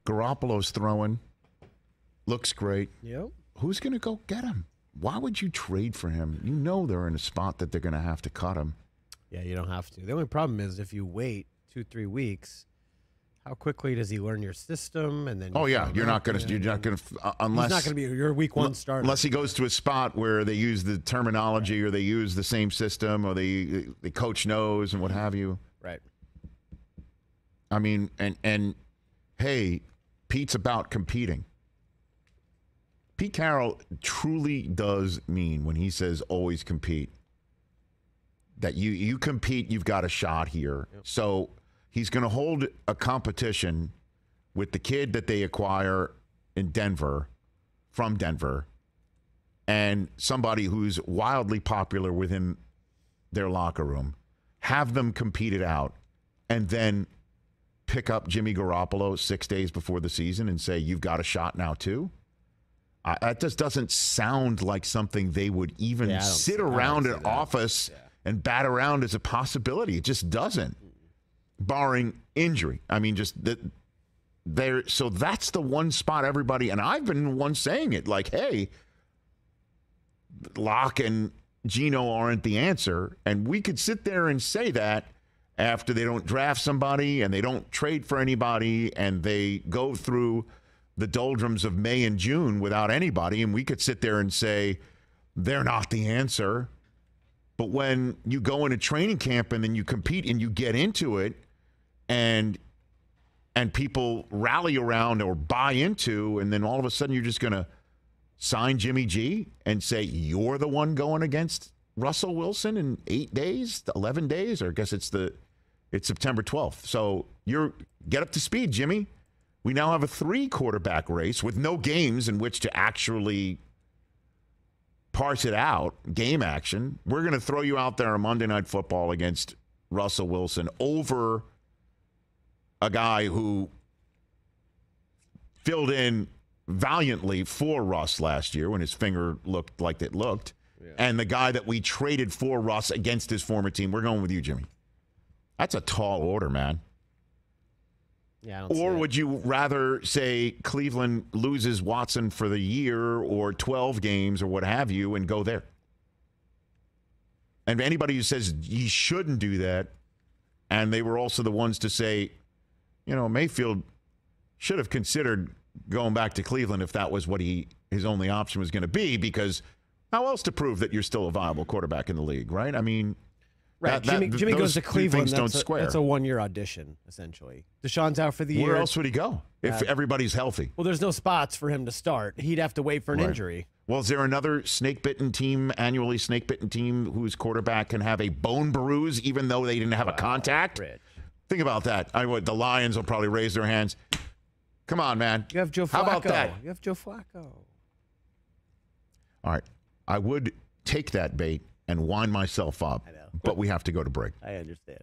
Garoppolo's throwing. Looks great. Yep. Who's going to go get him? Why would you trade for him? You know they're in a spot that they're going to have to cut him. Yeah, you don't have to. The only problem is if you wait 2-3 weeks, how quickly does he learn your system? And then you're not going to unless he's not going to be your week one starter. Unless he goes to a spot where they use the terminology or they use the same system or the coach knows and what have you. Right. I mean, and hey, Pete's about competing. Pete Carroll truly does mean when he says always compete that you compete, you've got a shot here. Yep. So he's going to hold a competition with the kid that they acquire in Denver, from Denver, and somebody who's wildly popular within their locker room, have them compete it out, and then pick up Jimmy Garoppolo 6 days before the season and say, you've got a shot now too? That just doesn't sound like something they would even sit around an office and bat around as a possibility. It just doesn't, barring injury. I mean, just there. So that's the one spot everybody, and I've been the one saying it, like, hey, Locke and Geno aren't the answer. And we could sit there and say that after they don't draft somebody and they don't trade for anybody and they go through the doldrums of May and June without anybody, and we could sit there and say they're not the answer. But when you go into training camp and then you compete and you get into it and people rally around or buy into, and then all of a sudden you're just going to sign Jimmy G and say you're the one going against Russell Wilson in 8 days, 11 days, or I guess it's September 12th. So get up to speed, Jimmy. We now have a 3-quarterback race with no games in which to actually parse it out, game action. We're going to throw you out there on Monday Night Football against Russell Wilson over a guy who filled in valiantly for Russ last year when his finger looked like it looked, and the guy that we traded for Russ against his former team. We're going with you, Jimmy. That's a tall order, man. Yeah, or would you rather say Cleveland loses Watson for the year or 12 games or what have you and go there? And anybody who says you shouldn't do that, and they were also the ones to say, Mayfield should have considered going back to Cleveland if that was what his only option was going to be, because how else to prove that you're still a viable quarterback in the league, right? I mean... Right, Jimmy goes to Cleveland. That's a 1-year audition, essentially. Deshaun's out for the year. Where else would he go if everybody's healthy? Well, there's no spots for him to start. He'd have to wait for an injury. Well, is there another annually snake-bitten team whose quarterback can have a bone bruise even though they didn't have a contact? Rich. Think about that. The Lions will probably raise their hands. Come on, man. You have Joe Flacco. How about that? You have Joe Flacco. All right. I would take that bait and wind myself up. I know. But we have to go to break. I understand.